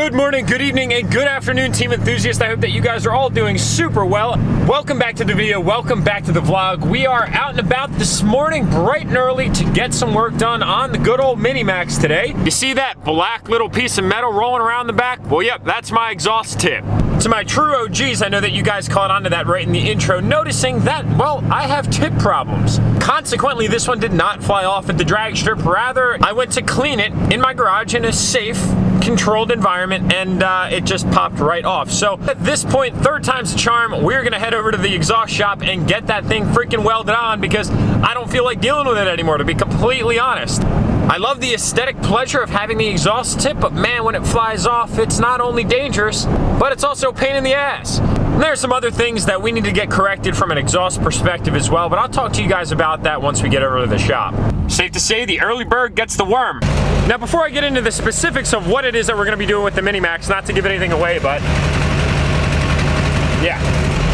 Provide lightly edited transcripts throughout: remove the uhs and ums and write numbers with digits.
Good morning, good evening, and good afternoon, team enthusiasts. I hope that you guys are all doing super well. Welcome back to the video, welcome back to the vlog. We are out and about this morning, bright and early, to get some work done on the good old Mini-Max today. You see that black little piece of metal rolling around the back? Well, yep, that's my exhaust tip. To my true OGs, I know that you guys caught on to that right in the intro, noticing that, well, I have tip problems. Consequently, this one did not fly off at the drag strip. Rather, I went to clean it in my garage in a safe, controlled environment, and it just popped right off. So at this point, third time's the charm, we're gonna head over to the exhaust shop and get that thing freaking welded on because I don't feel like dealing with it anymore, to be completely honest. I love the aesthetic pleasure of having the exhaust tip, but man, when it flies off, it's not only dangerous, but it's also a pain in the ass. And there are some other things that we need to get corrected from an exhaust perspective as well, but I'll talk to you guys about that once we get over to the shop. Safe to say, the early bird gets the worm. Now, before I get into the specifics of what it is that we're gonna be doing with the Mini-Max, not to give anything away, but yeah.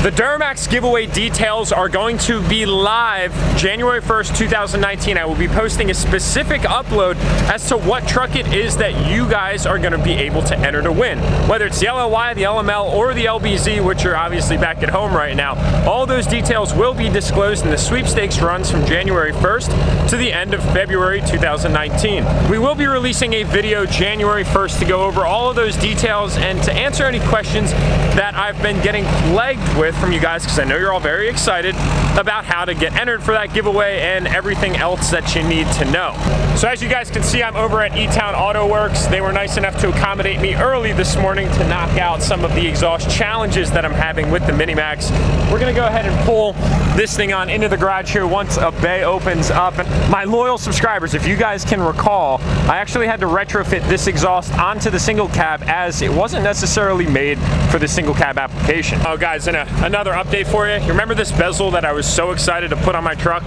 The Durtymax giveaway details are going to be live January 1st, 2019. I will be posting a specific upload as to what truck it is that you guys are going to be able to enter to win. Whether it's the LLY, the LML, or the LBZ, which are obviously back at home right now, all those details will be disclosed, and the sweepstakes runs from January 1st to the end of February 2019. We will be releasing a video January 1st to go over all of those details and to answer any questions that I've been getting plagued with from you guys, because I know you're all very excited about how to get entered for that giveaway and everything else that you need to know. So as you guys can see, I'm over at E-Town Auto Works. They were nice enough to accommodate me early this morning to knock out some of the exhaust challenges that I'm having with the Mini-Max. We're gonna go ahead and pull this thing on into the garage here once a bay opens up. And my loyal subscribers, if you guys can recall, I actually had to retrofit this exhaust onto the single cab as it wasn't necessarily made for the single cab application. Oh guys, another update for you. You remember this bezel that I was so excited to put on my truck?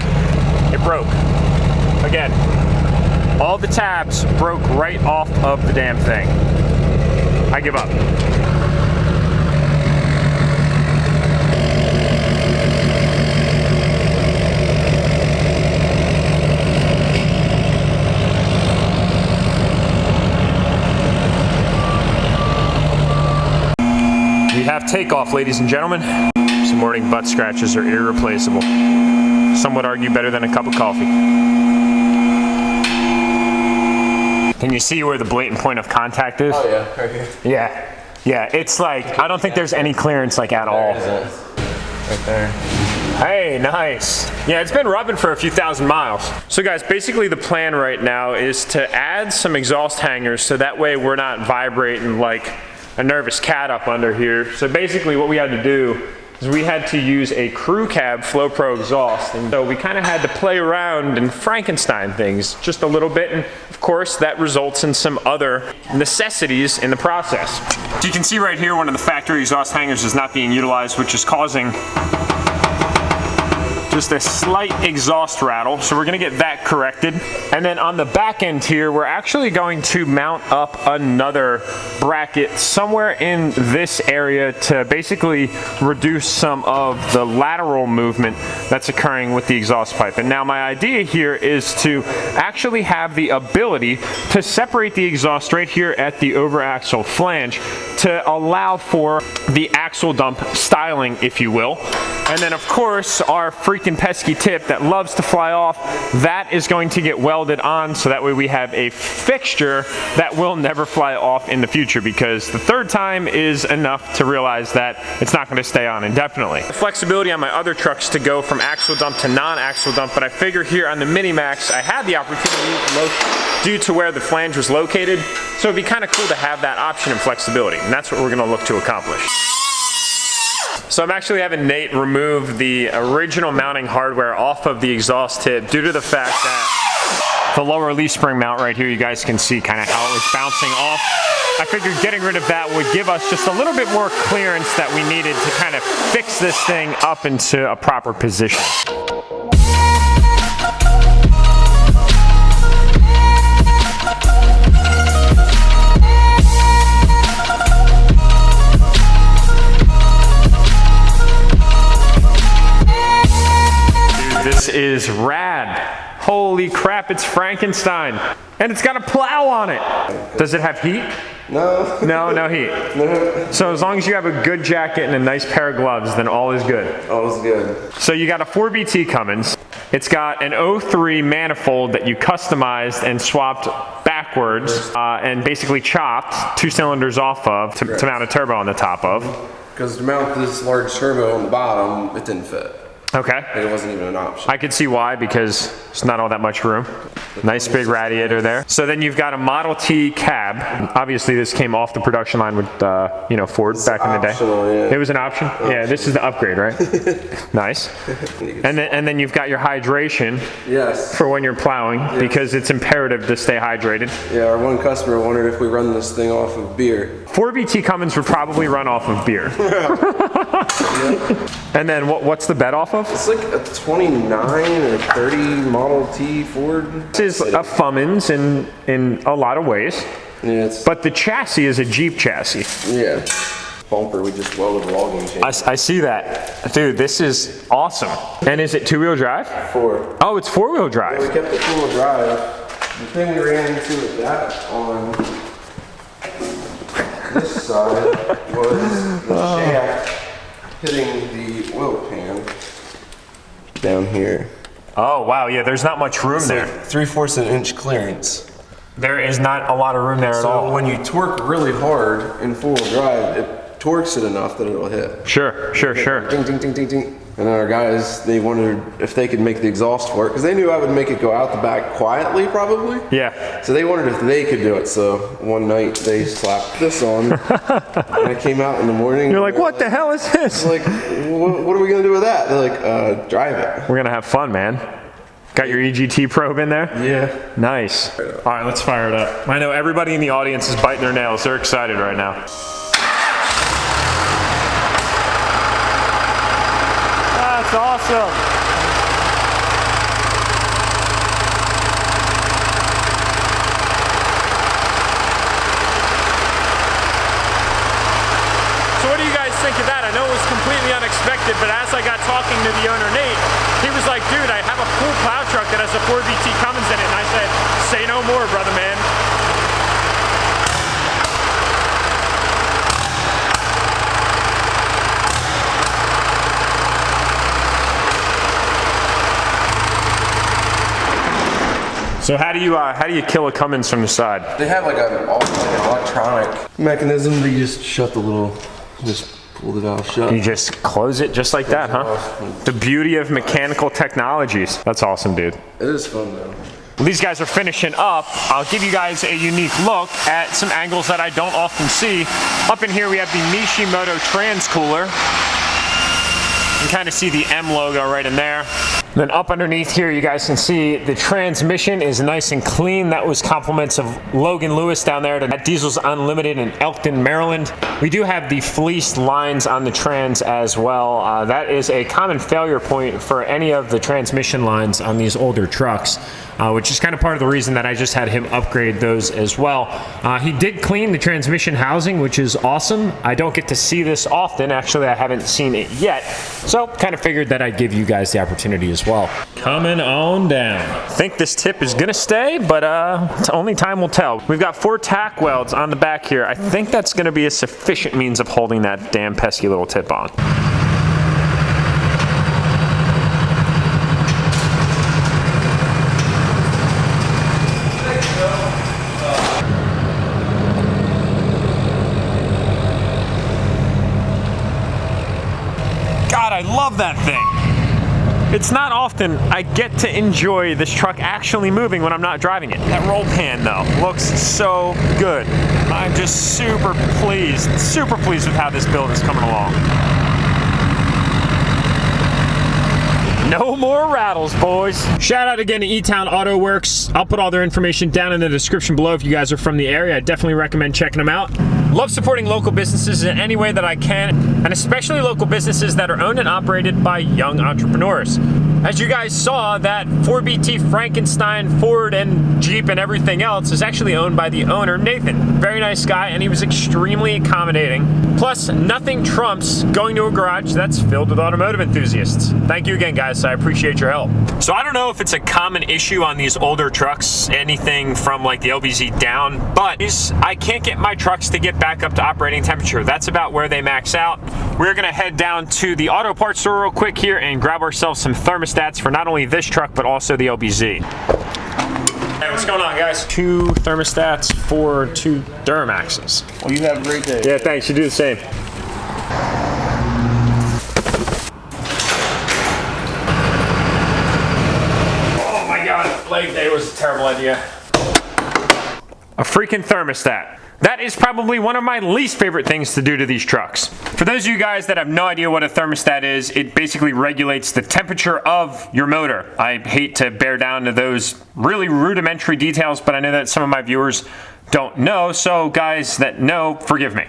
It broke. Again, all the tabs broke right off of the damn thing. I give up. We have takeoff, ladies and gentlemen. Some morning butt scratches are irreplaceable. Some would argue better than a cup of coffee. Can you see where the blatant point of contact is? Oh yeah, right here. Yeah, it's like, I don't think there's any clearance like at all. Right there. Hey, nice. Yeah, it's been rubbing for a few thousand miles. So guys, basically the plan right now is to add some exhaust hangers so that way we're not vibrating like a nervous cat up under here. So basically what we had to do is we had to use a crew cab Flow Pro exhaust, and so we kind of had to play around and Frankenstein things just a little bit, and of course that results in some other necessities in the process. So you can see right here one of the factory exhaust hangers is not being utilized, which is causing just a slight exhaust rattle, so we're gonna get that corrected. And then on the back end here, we're actually going to mount up another bracket somewhere in this area to basically reduce some of the lateral movement that's occurring with the exhaust pipe. And now my idea here is to actually have the ability to separate the exhaust right here at the over axle flange to allow for the axle dump styling, if you will. And then of course our freaking pesky tip that loves to fly off, that is going to get welded on so that way we have a fixture that will never fly off in the future, because the third time is enough to realize that it's not going to stay on indefinitely. The flexibility on my other trucks to go from axle dump to non-axle dump, but I figure here on the Mini-Max I had the opportunity due to where the flange was located, so it'd be kind of cool to have that option and flexibility, and that's what we're going to look to accomplish. So I'm actually having Nate remove the original mounting hardware off of the exhaust tip due to the fact that the lower leaf spring mount right here, you guys can see kind of how it was bouncing off. I figured getting rid of that would give us just a little bit more clearance that we needed to kind of fix this thing up into a proper position. This is rad. Holy crap, it's Frankenstein. And it's got a plow on it. Does it have heat? No. No heat. No. So as long as you have a good jacket and a nice pair of gloves, then all is good. All is good. So you got a 4BT Cummins. It's got an 03 manifold that you customized and swapped backwards and basically chopped 2 cylinders off of to mount a turbo on the top of. Because to mount this large turbo on the bottom, it didn't fit. Okay. It wasn't even an option. I could see why, because there's not all that much room. Nice big radiator there. So then you've got a Model T cab. Obviously this came off the production line with Ford back in the day. Yeah. It was an option? Yeah, this is the upgrade, right? Nice. And then you've got your hydration for when you're plowing, because it's imperative to stay hydrated. Yeah, our one customer wondered if we run this thing off of beer. 4BT Cummins would probably run off of beer. And then what's the bed off of? It's like a 29 or 30 Model T Ford. This is a Cummins in a lot of ways. Yeah, but the chassis is a Jeep chassis. Yeah. Bumper, we just welded the logging chain. I see that. Dude, this is awesome. And is it 2-wheel-drive? 4. Oh, it's 4-wheel drive. Yeah, we kept it 4-wheel drive. The thing we ran into with that on this side was the shaft hitting the oil pan down here. Oh, wow. Yeah, there's not much room there. Like 3/4 of an inch clearance. There is not a lot of room there at all. So when you torque really hard in 4-wheel drive, it torques it enough that it'll hit. Sure. Ding, ding, ding, ding, ding. And our guys, they wondered if they could make the exhaust for it, because they knew I would make it go out the back quietly, probably. Yeah. So they wondered if they could do it. So one night they slapped this on, and I came out in the morning. You're like, what the hell is this? Like, what are we gonna do with that? They're like, drive it. We're gonna have fun, man. Got your EGT probe in there? Yeah. Nice. All right, let's fire it up. I know everybody in the audience is biting their nails. They're excited right now. That's awesome. So what do you guys think of that? I know it was completely unexpected, but as I got talking to the owner, Nate, he was like, dude, I have a full plow truck that has a 4BT Cummins in it. And I said, say no more, brother man. So how do you kill a Cummins from the side? They have like an electronic mechanism. They just shut the little, just pull the valve shut. You just close it just like that, huh? The beauty of mechanical technologies. That's awesome, dude. It is fun though. Well, these guys are finishing up. I'll give you guys a unique look at some angles that I don't often see. Up in here we have the Mishimoto trans cooler. You can kind of see the M logo right in there. Then up underneath here, you guys can see the transmission is nice and clean. That was compliments of Logan Lewis down there at Diesels Unlimited in Elkton, Maryland. We do have the fleeced lines on the trans as well. That is a common failure point for any of the transmission lines on these older trucks, which is kind of part of the reason that I just had him upgrade those as well. He did clean the transmission housing, which is awesome. I don't get to see this often. Actually, I haven't seen it yet. So kind of figured that I'd give you guys the opportunity as well. Coming on down. I think this tip is gonna stay, but only time will tell. We've got 4 tack welds on the back here. I think that's gonna be a sufficient means of holding that damn pesky little tip on. God, I love that thing. It's not often I get to enjoy this truck actually moving when I'm not driving it. That roll pan though, looks so good. I'm just super pleased with how this build is coming along. No more rattles, boys. Shout out again to E-Town Auto Works. I'll put all their information down in the description below if you guys are from the area. I definitely recommend checking them out. Love supporting local businesses in any way that I can, and especially local businesses that are owned and operated by young entrepreneurs. As you guys saw, that 4BT Frankenstein, Ford, and Jeep and everything else is actually owned by the owner, Nathan. Very nice guy, and he was extremely accommodating. Plus, nothing trumps going to a garage that's filled with automotive enthusiasts. Thank you again, guys. I appreciate your help. So I don't know if it's a common issue on these older trucks, anything from like the LBZ down, but I can't get my trucks to get back up to operating temperature. That's about where they max out. We're gonna head down to the auto parts store real quick here and grab ourselves some thermostats for not only this truck, but also the LBZ. Hey, what's going on, guys? 2 thermostats for 2 Durtymaxes. Well, you have a great day. Yeah, thanks. You do the same. Oh my God, leg day was a terrible idea. A freaking thermostat. That is probably one of my least favorite things to do to these trucks. For those of you guys that have no idea what a thermostat is, it basically regulates the temperature of your motor. I hate to bear down to those really rudimentary details, but I know that some of my viewers don't know, so guys that know, forgive me.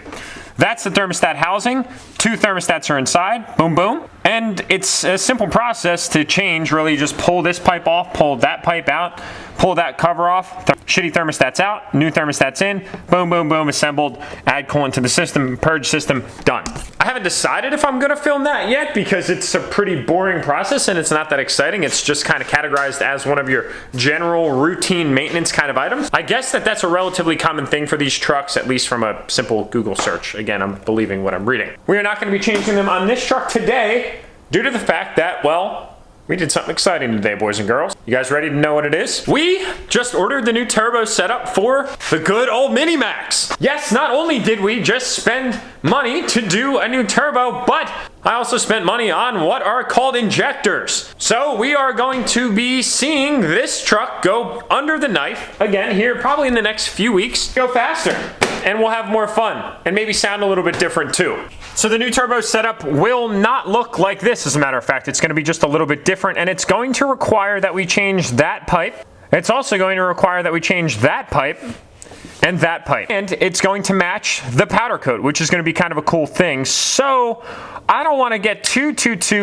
That's the thermostat housing. 2 thermostats are inside, boom, boom. And it's a simple process to change, really just pull this pipe off, pull that pipe out, pull that cover off, shitty thermostats out, new thermostats in, boom, boom, boom, assembled, add coolant to the system, purge system, done. I haven't decided if I'm gonna film that yet because it's a pretty boring process and it's not that exciting. It's just kind of categorized as one of your general routine maintenance kind of items. I guess that's a relatively common thing for these trucks, at least from a simple Google search. Again, I'm believing what I'm reading. We are not gonna be changing them on this truck today due to the fact that, well, we did something exciting today, boys and girls. You guys ready to know what it is? We just ordered the new turbo setup for the good old Mini-Max. Yes, not only did we just spend money to do a new turbo, but I also spent money on what are called injectors. So we are going to be seeing this truck go under the knife again here probably in the next few weeks. Go faster. And we'll have more fun and maybe sound a little bit different too. So the new turbo setup will not look like this, as a matter of fact. It's gonna be just a little bit different, and it's going to require that we change that pipe. It's also going to require that we change that pipe and that pipe. And it's going to match the powder coat, which is gonna be kind of a cool thing. So I don't wanna get too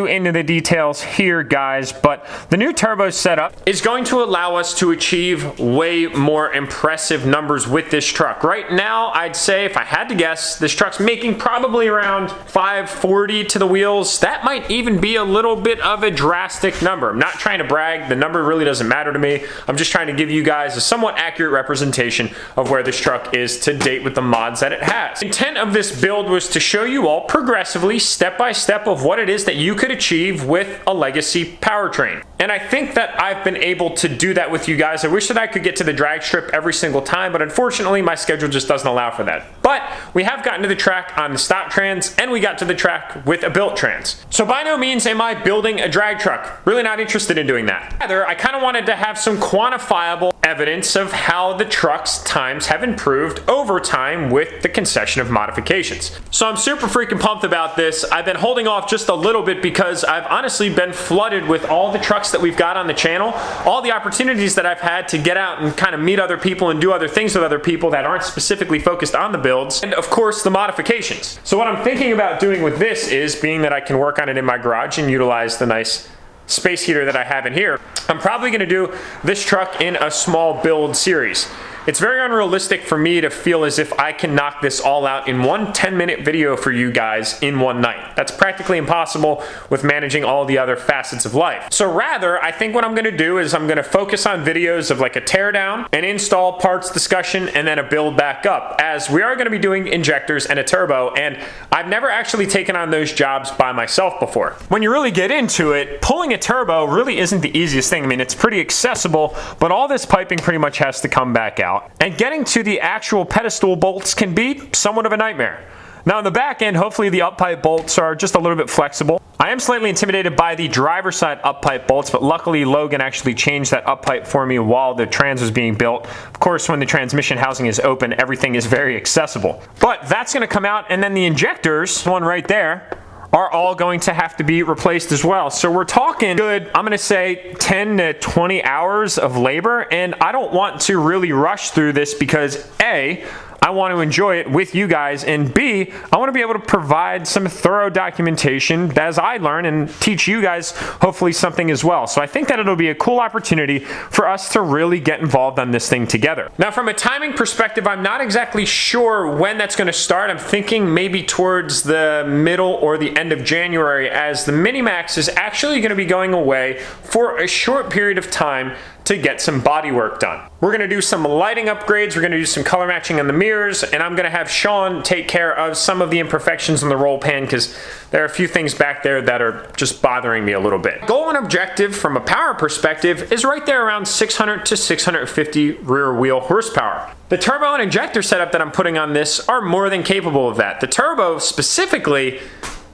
into the details here, guys, but the new turbo setup is going to allow us to achieve way more impressive numbers with this truck. Right now, I'd say, if I had to guess, this truck's making probably around 540 to the wheels. That might even be a little bit of a drastic number. I'm not trying to brag. The number really doesn't matter to me. I'm just trying to give you guys a somewhat accurate representation of where this truck is to date with the mods that it has. The intent of this build was to show you all progressively, step by step, of what it is that you could achieve with a legacy powertrain. And I think that I've been able to do that with you guys. I wish that I could get to the drag strip every single time, but unfortunately my schedule just doesn't allow for that. But we have gotten to the track on the stock trans, and we got to the track with a built trans. So by no means am I building a drag truck. Really not interested in doing that. Rather, I kind of wanted to have some quantifiable evidence of how the truck's times have improved over time with the concession of modifications. So I'm super freaking pumped about this. I've been holding off just a little bit because I've honestly been flooded with all the trucks that we've got on the channel, all the opportunities that I've had to get out and kind of meet other people and do other things with other people that aren't specifically focused on the builds, and of course the modifications. So what I'm thinking about doing with this is, being that I can work on it in my garage and utilize the nice space heater that I have in here, I'm probably going to do this truck in a small build series. It's very unrealistic for me to feel as if I can knock this all out in one 10-minute video for you guys in one night. That's practically impossible with managing all the other facets of life. So rather, I think what I'm gonna do is I'm gonna focus on videos of like a teardown, an install, parts discussion, and then a build back up, as we are gonna be doing injectors and a turbo, and I've never actually taken on those jobs by myself before. When you really get into it, pulling a turbo really isn't the easiest thing. I mean, it's pretty accessible, but all this piping pretty much has to come back out. And getting to the actual pedestal bolts can be somewhat of a nightmare. Now on the back end, hopefully the up pipe bolts are just a little bit flexible. I am slightly intimidated by the driver's side up pipe bolts, but luckily Logan actually changed that up pipe for me while the trans was being built. Of course, when the transmission housing is open, everything is very accessible. But that's gonna come out, and then the injectors, one right there, are all going to have to be replaced as well. So we're talking good, I'm gonna say 10 to 20 hours of labor, and I don't want to really rush through this because A, I want to enjoy it with you guys, and B, I want to be able to provide some thorough documentation as I learn and teach you guys hopefully something as well. So I think that it'll be a cool opportunity for us to really get involved on this thing together. Now, from a timing perspective, I'm not exactly sure when that's going to start. I'm thinking maybe towards the middle or the end of January, as the Minimax is actually going to be going away for a short period of time to get some body work done. We're gonna do some lighting upgrades, we're gonna do some color matching on the mirrors, and I'm gonna have Sean take care of some of the imperfections in the roll pan because there are a few things back there that are just bothering me a little bit. Goal and objective from a power perspective is right there around 600 to 650 rear wheel horsepower. The turbo and injector setup that I'm putting on this are more than capable of that. The turbo specifically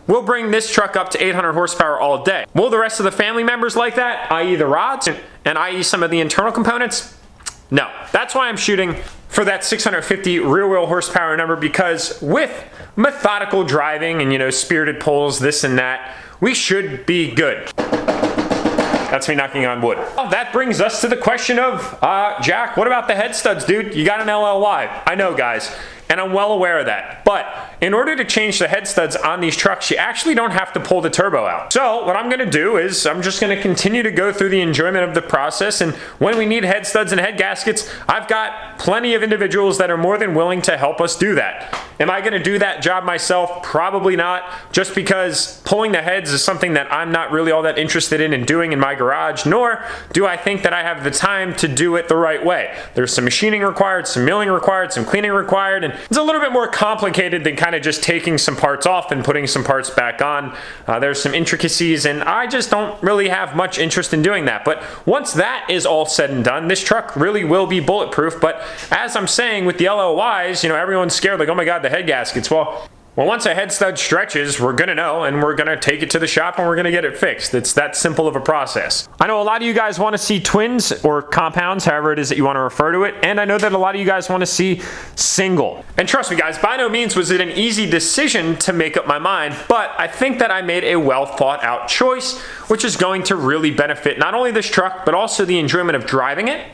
will bring this truck up to 800 horsepower all day. Will the rest of the family members like that, i.e. the rods and i.e. some of the internal components? No. That's why I'm shooting for that 650 rear wheel horsepower number, because with methodical driving and, you know, spirited pulls, this and that, we should be good. That's me knocking on wood. Well, that brings us to the question of, Jack, what about the head studs, dude? You got an LLY. I know, guys, and I'm well aware of that. But in order to change the head studs on these trucks, you actually don't have to pull the turbo out. So what I'm gonna do is I'm just gonna continue to go through the enjoyment of the process, and when we need head studs and head gaskets, I've got plenty of individuals that are more than willing to help us do that. Am I gonna do that job myself? Probably not, just because pulling the heads is something that I'm not really all that interested in doing in my garage, nor do I think that I have the time to do it the right way. There's some machining required, some milling required, some cleaning required, and it's a little bit more complicated than kind of just taking some parts off and putting some parts back on. There's some intricacies, and I just don't really have much interest in doing that. But once that is all said and done, this truck really will be bulletproof. But as I'm saying with the LOYs, you know, everyone's scared, like, oh my God, the head gaskets. Well, once a head stud stretches, we're gonna know, and we're gonna take it to the shop and we're gonna get it fixed. It's that simple of a process. I know a lot of you guys want to see twins or compounds, however it is that you want to refer to it, and I know that a lot of you guys want to see single. And trust me, guys, by no means was it an easy decision to make up my mind, but I think that I made a well thought out choice, which is going to really benefit not only this truck, but also the enjoyment of driving it,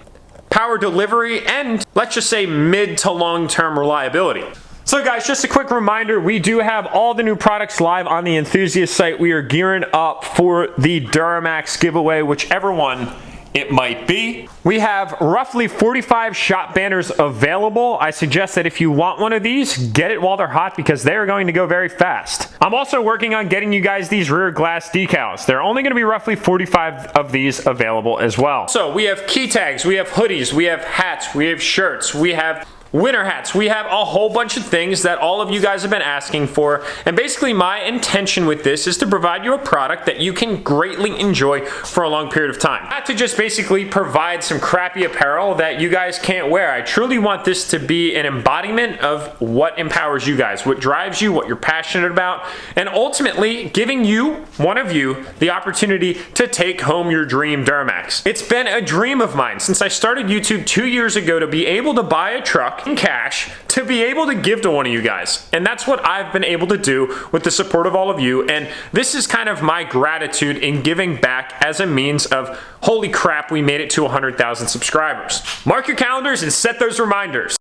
power delivery, and let's just say mid to long-term reliability. So guys, just a quick reminder, we do have all the new products live on the Enthusiast site. We are gearing up for the Durtymax giveaway, whichever one it might be. We have roughly 45 shop banners available. I suggest that if you want one of these, get it while they're hot, because they're going to go very fast. I'm also working on getting you guys these rear glass decals. There are only gonna be roughly 45 of these available as well. So we have key tags, we have hoodies, we have hats, we have shirts, we have winter hats. We have a whole bunch of things that all of you guys have been asking for, and basically my intention with this is to provide you a product that you can greatly enjoy for a long period of time. Not to just basically provide some crappy apparel that you guys can't wear. I truly want this to be an embodiment of what empowers you guys, what drives you, what you're passionate about, and ultimately giving you, one of you, the opportunity to take home your dream Durtymax. It's been a dream of mine since I started YouTube 2 years ago to be able to buy a truck in cash to be able to give to one of you guys, and that's what I've been able to do with the support of all of you. And this is kind of my gratitude in giving back as a means of, holy crap, we made it to 100,000 subscribers. Mark your calendars and set those reminders.